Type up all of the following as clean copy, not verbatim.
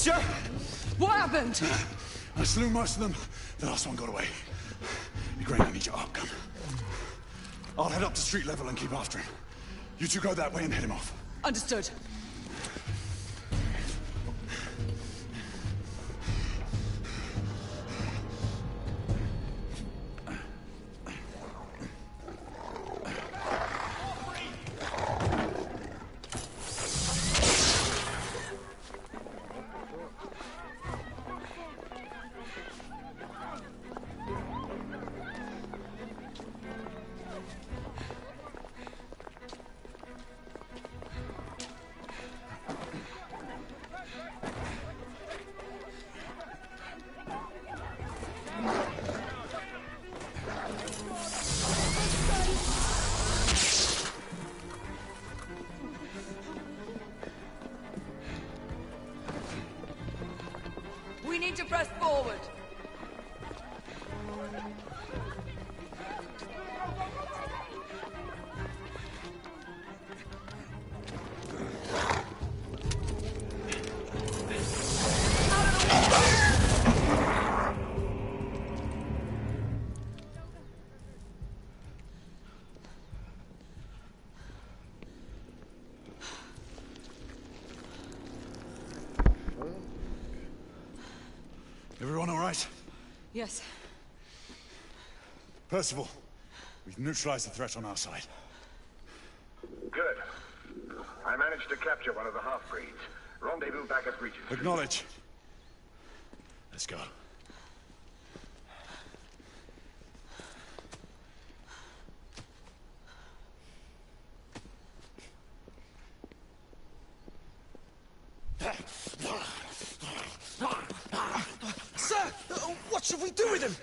Monsieur? What happened? I slew most of them. The last one got away. Grain, I need your arc gun. I'll head up to street level and keep after him. You two go that way and head him off. Understood. We need to press forward. Everyone all right? Yes. Percival, we've neutralized the threat on our side. Good. I managed to capture one of the half-breeds. Rendezvous back at Regis. Acknowledge. Let's go. Sir! What should we do with him?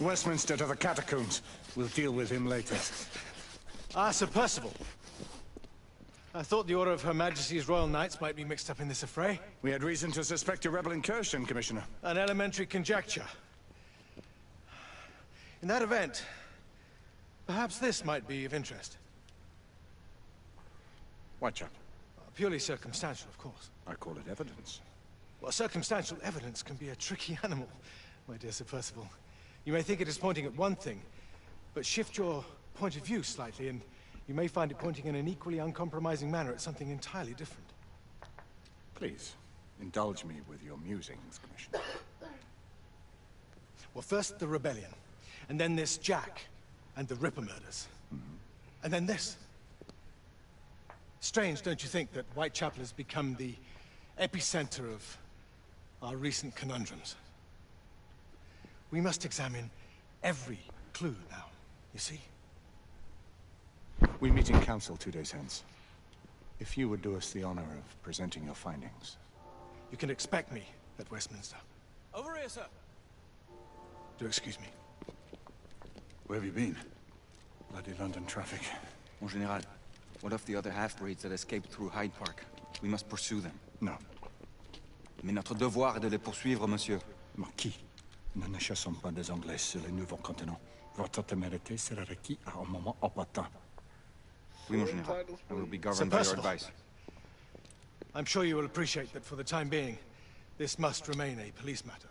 Westminster to the catacombs. We'll deal with him later. Ah, Sir Percival. I thought the Order of Her Majesty's Royal Knights might be mixed up in this affray. We had reason to suspect a rebel incursion, Commissioner. An elementary conjecture. In that event, perhaps this might be of interest. Whitechapel. Purely circumstantial, of course. I call it evidence. Well, circumstantial evidence can be a tricky animal, my dear Sir Percival. You may think it is pointing at one thing, but shift your point of view slightly, and you may find it pointing in an equally uncompromising manner at something entirely different. Please, indulge me with your musings, Commissioner. Well, first the rebellion, and then this Jack, and the Ripper murders. And then this. Strange, don't you think, that Whitechapel has become the epicenter of our recent conundrums? We must examine every clue now, you see? We meet in council 2 days hence. If you would do us the honor of presenting your findings. You can expect me at Westminster. Over here, sir. Do excuse me. Where have you been? Bloody London traffic. Mon Général, what of the other half-breeds that escaped through Hyde Park? We must pursue them. No. Mais notre devoir est de les poursuivre, monsieur. Marquis, nous ne chassons pas des Anglais sur le nouveau continent. Votre témérité sera requis à un moment opportun. Oui, mon Général. I will be governed by your advice. I'm sure you will appreciate that for the time being, this must remain a police matter.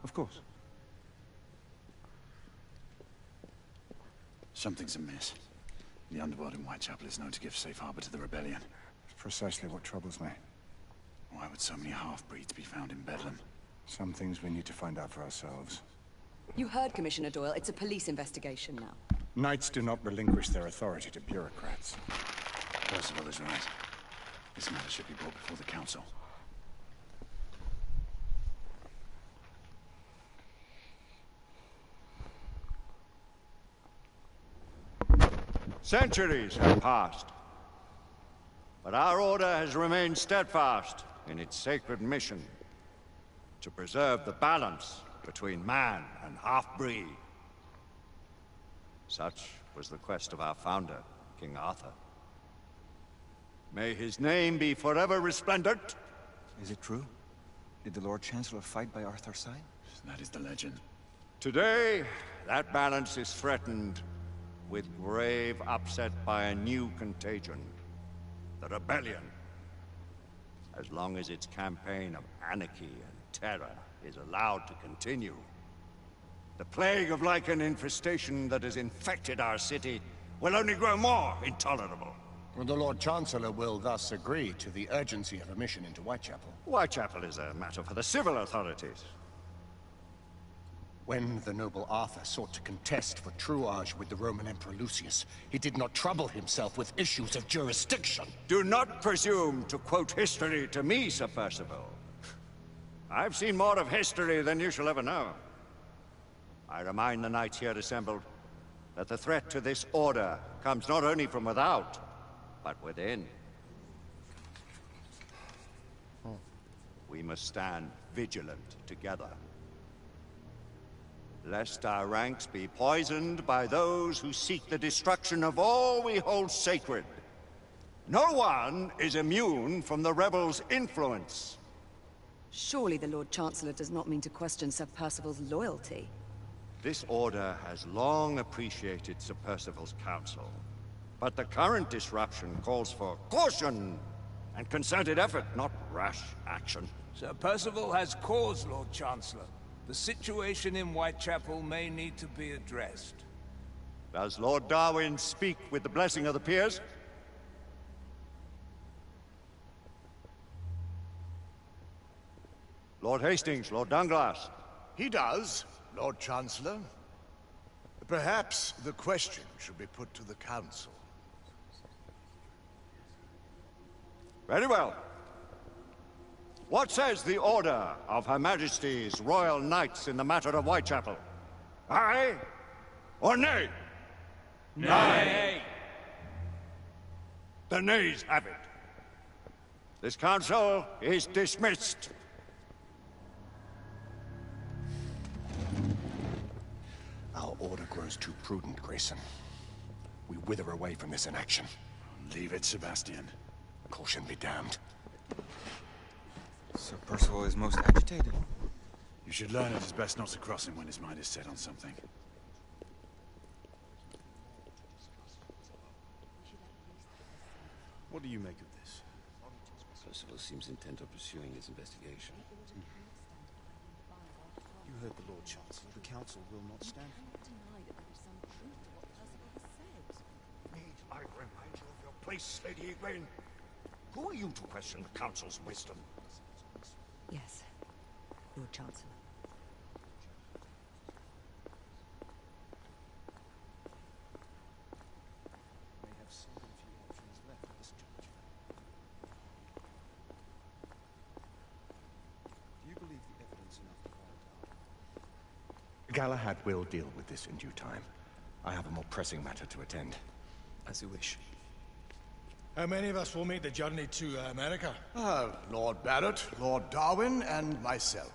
Of course. Something's amiss. The underworld in Whitechapel is known to give safe harbor to the rebellion. It's precisely what troubles me. Why would so many half-breeds be found in Bedlam? Some things we need to find out for ourselves. You heard, Commissioner Doyle. It's a police investigation now. Knights do not relinquish their authority to bureaucrats. Percival is right. This matter should be brought before the council. Centuries have passed, but our order has remained steadfast in its sacred mission to preserve the balance between man and half-breed. Such was the quest of our founder, King Arthur. May his name be forever resplendent. Is it true? Did the Lord Chancellor fight by Arthur's side? That is the legend. Today, that balance is threatened with grave upset by a new contagion, the rebellion. as long as its campaign of anarchy and terror is allowed to continue. The plague of lichen infestation that has infected our city will only grow more intolerable. Well, the Lord Chancellor will thus agree to the urgency of a mission into Whitechapel. Whitechapel is a matter for the civil authorities. When the noble Arthur sought to contest for truage with the Roman Emperor Lucius, he did not trouble himself with issues of jurisdiction. Do not presume to quote history to me, Sir Percival. I've seen more of history than you shall ever know. I remind the knights here assembled that the threat to this order comes not only from without, but within. We must stand vigilant together, lest our ranks be poisoned by those who seek the destruction of all we hold sacred. No one is immune from the rebels' influence. Surely the Lord Chancellor does not mean to question Sir Percival's loyalty. This order has long appreciated Sir Percival's counsel, but the current disruption calls for caution and concerted effort, not rash action. Sir Percival has cause, Lord Chancellor. The situation in Whitechapel may need to be addressed. Does Lord Darwin speak with the blessing of the peers? Lord Hastings, Lord Dunglass. He does, Lord Chancellor. Perhaps the question should be put to the Council. Very well. What says the Order of Her Majesty's Royal Knights in the matter of Whitechapel? Aye or nay? Nay. The nays have it. This council is dismissed. Our order grows too prudent, Grayson. We wither away from this inaction. Leave it, Sebastian. Caution be damned. Sir Percival is most agitated. You should learn it is best not to cross him when his mind is set on something. What do you make of this? Percival seems intent on pursuing his investigation. You heard the Lord Chancellor. The Council will not stand for it. Need I remind you of your place, Lady Egwene? Who are you to question the Council's wisdom? Yes, Lord Chancellor. May have seldom few options left at this juncture. Do you believe the evidence enough to call it out? Galahad will deal with this in due time. I have a more pressing matter to attend. As you wish. How many of us will make the journey to America? Lord Barrett, Lord Darwin, and myself.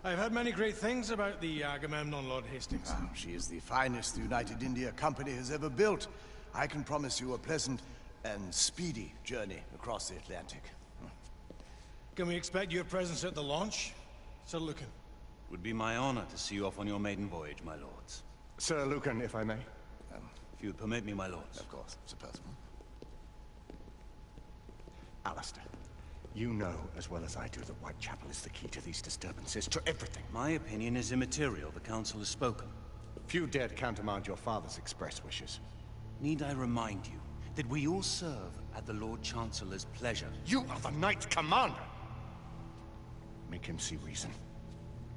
I've heard many great things about the Agamemnon, Lord Hastings. She is the finest the United India Company has ever built. I can promise you a pleasant and speedy journey across the Atlantic. Can we expect your presence at the launch, Sir Lucan? Would be my honor to see you off on your maiden voyage, my lords. Sir Lucan, if I may. If you would permit me, my lords. Of course, Sir Percival. Alistair, you know as well as I do that Whitechapel is the key to these disturbances, to everything. My opinion is immaterial. The Council has spoken. Few dared countermand your father's express wishes. Need I remind you that we all serve at the Lord Chancellor's pleasure? You are the Knight Commander! Make him see reason.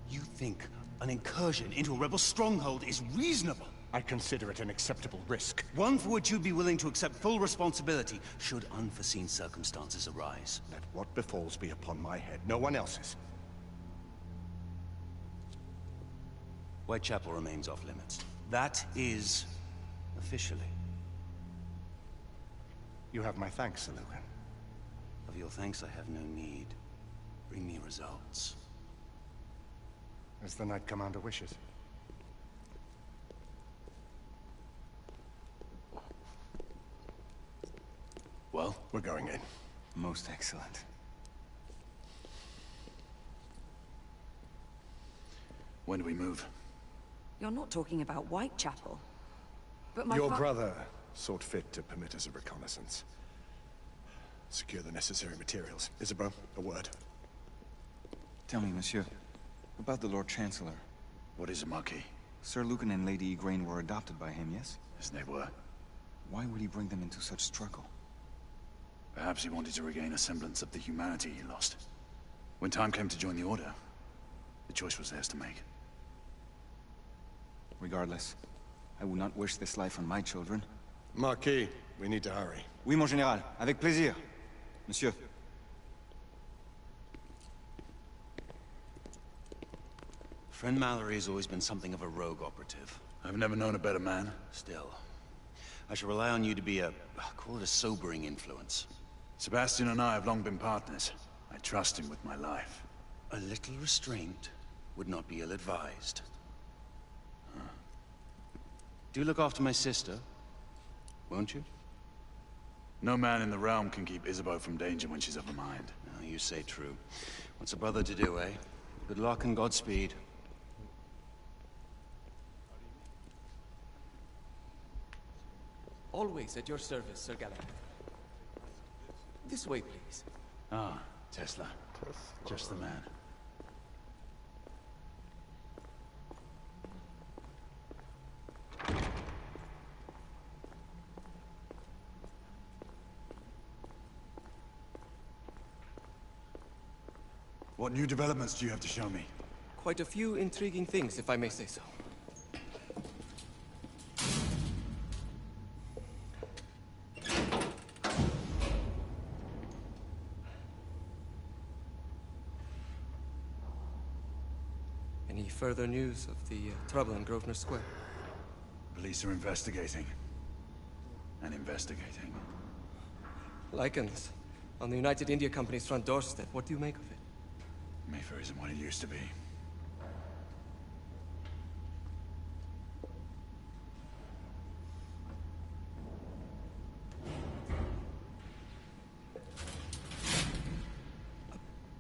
You think an incursion into a rebel stronghold is reasonable? I consider it an acceptable risk. One for which you'd be willing to accept full responsibility should unforeseen circumstances arise. Let what befalls be upon my head, no one else's. Whitechapel remains off limits. That is officially. You have my thanks, Sir Lucan. Of your thanks I have no need. Bring me results. As the Knight Commander wishes. Well, we're going in. Most excellent. When do we move? You're not talking about Whitechapel. But my Your brother sought fit to permit us a reconnaissance. Secure the necessary materials. Isabeau, a word. Tell me, monsieur, about the Lord Chancellor. What is a Marquis? Sir Lucan and Lady Igraine were adopted by him, yes? Yes, they were. Why would he bring them into such struggle? Perhaps he wanted to regain a semblance of the humanity he lost. When time came to join the Order, the choice was theirs to make. Regardless, I would not wish this life on my children. Marquis, we need to hurry. Oui, mon général. Avec plaisir. Monsieur. Friend Mallory has always been something of a rogue operative. I've never known a better man. Still, I shall rely on you to be call it a sobering influence. Sebastian and I have long been partners. I trust him with my life. A little restraint would not be ill-advised. Do look after my sister, won't you? No man in the realm can keep Isabeau from danger when she's of a mind. Oh, you say true. What's a brother to do, eh? Good luck and Godspeed. Always at your service, Sir Galahad. This way, please. Ah, Tesla. Just the man. What new developments do you have to show me? Quite a few intriguing things, if I may say so. Any further news of the trouble in Grosvenor Square? Police are investigating. And investigating. Lycans, on the United India Company's front doorstep. What do you make of it? Mayfair isn't what it used to be.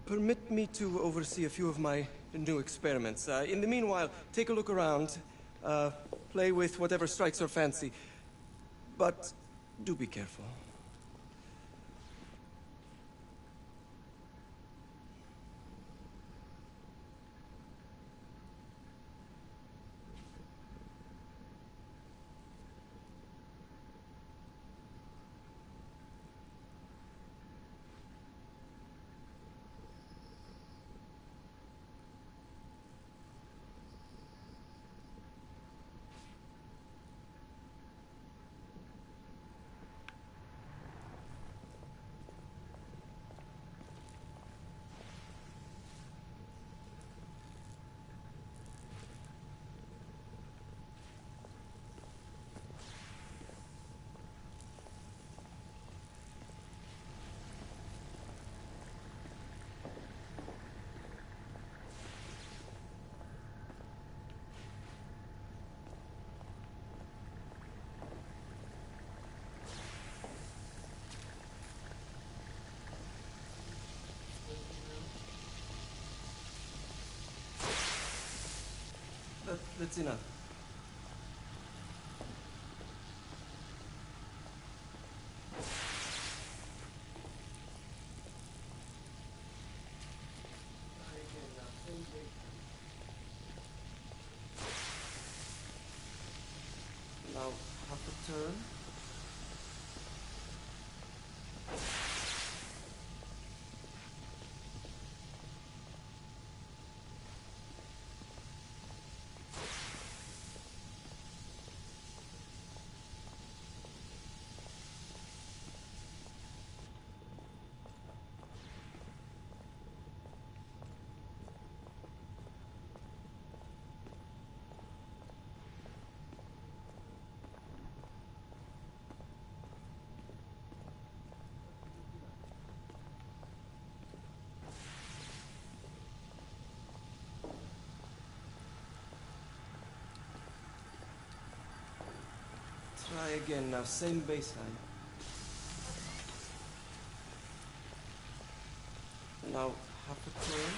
Permit me to oversee a few of my new experiments. In the meanwhile, take a look around. Play with whatever strikes your fancy. But do be careful. That's enough. Now, half a turn. Try again now, same baseline. Now, half a turn.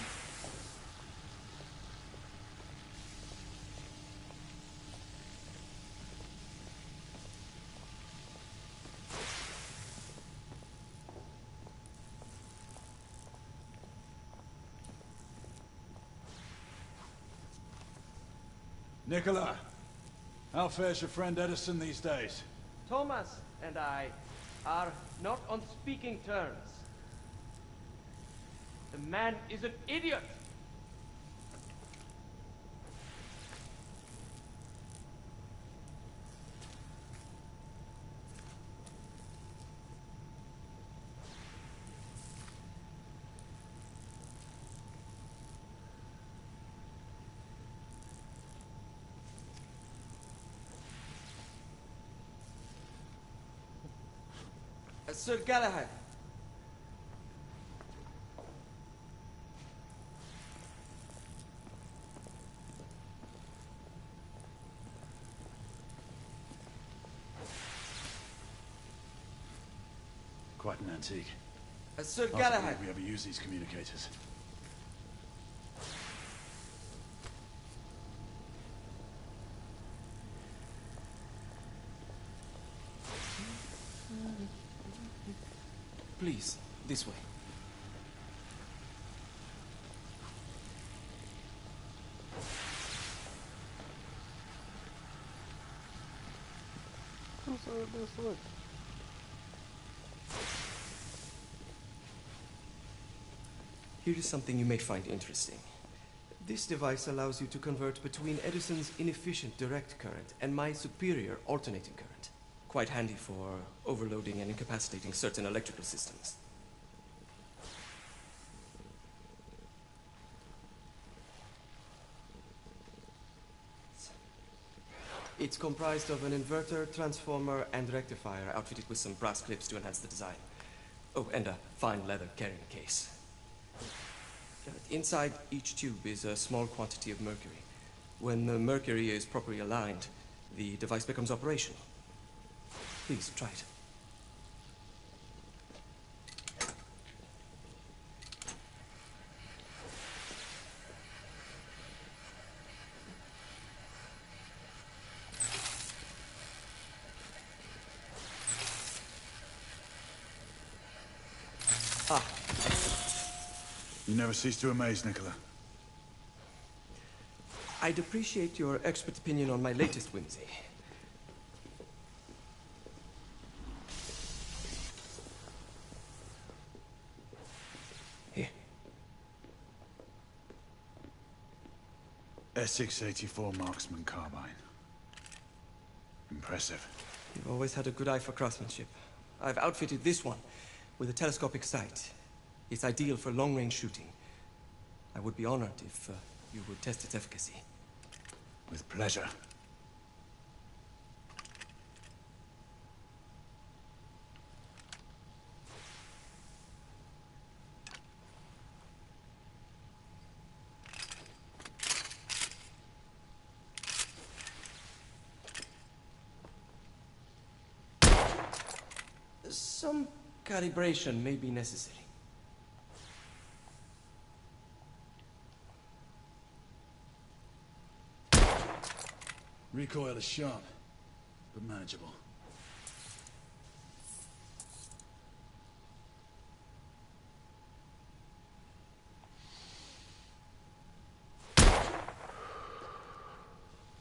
Nicola, how fares your friend Edison these days? Thomas and I are not on speaking terms. The man is an idiot! Sir Galahad. Quite an antique. Sir Hard to Galahad. believe we ever use these communicators. Please, this way. Here is something you may find interesting. This device allows you to convert between Edison's inefficient direct current and my superior alternating current. Quite handy for overloading and incapacitating certain electrical systems. It's comprised of an inverter, transformer, and rectifier outfitted with some brass clips to enhance the design. Oh, and a fine leather carrying case. Inside each tube is a small quantity of mercury. When the mercury is properly aligned, the device becomes operational. Please, try it. You never cease to amaze, Nicola. I'd appreciate your expert opinion on my latest whimsy. Here. Essex 84 Marksman Carbine. Impressive. You've always had a good eye for craftsmanship. I've outfitted this one with a telescopic sight. It's ideal for long-range shooting. I would be honored if you would test its efficacy. With pleasure. Some calibration may be necessary. Recoil is sharp, but manageable.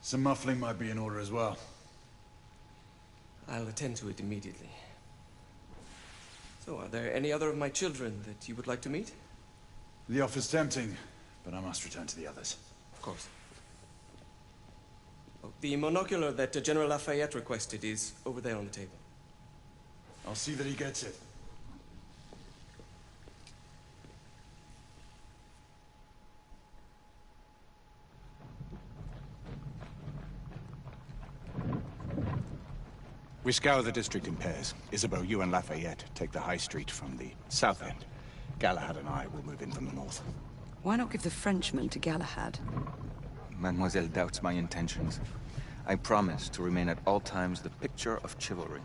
Some muffling might be in order as well. I'll attend to it immediately. So, are there any other of my children that you would like to meet? The offer's tempting, but I must return to the others. Of course. Oh, the monocular that General Lafayette requested is over there on the table. I'll see that he gets it. We scour the district in pairs. Isabeau, you and Lafayette take the high street from the south end. Galahad and I will move in from the north. Why not give the Frenchman to Galahad? Mademoiselle doubts my intentions. I promise to remain at all times the picture of chivalry.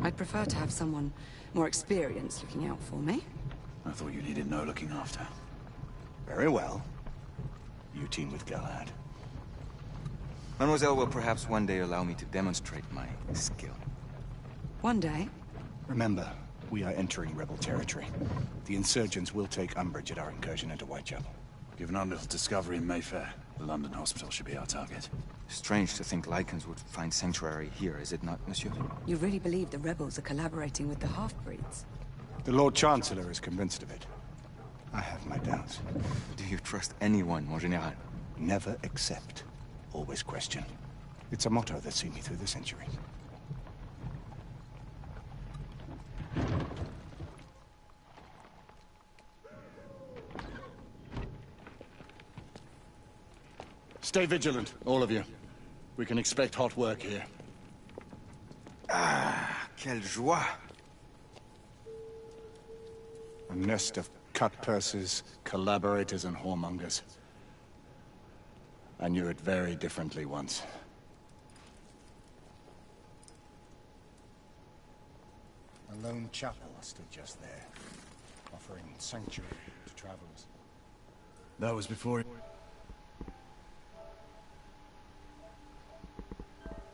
I'd prefer to have someone more experienced looking out for me. I thought you needed no looking after. Very well. You team with Galahad. Mademoiselle will perhaps one day allow me to demonstrate my skill. One day? Remember, we are entering rebel territory. The insurgents will take umbrage at our incursion into Whitechapel. Given our little discovery in Mayfair, the London hospital should be our target. Strange to think Lycans would find sanctuary here, is it not, monsieur? You really believe the rebels are collaborating with the half-breeds? The Lord Chancellor is convinced of it. I have my doubts. Do you trust anyone, mon général? Never accept. Always question. It's a motto that's seen me through the centuries. Stay vigilant, all of you. We can expect hot work here. Ah, quelle joie! A nest of cut-pursers, collaborators, and whoremongers. I knew it very differently once. A lone chapel stood just there, offering sanctuary to travelers. That was before...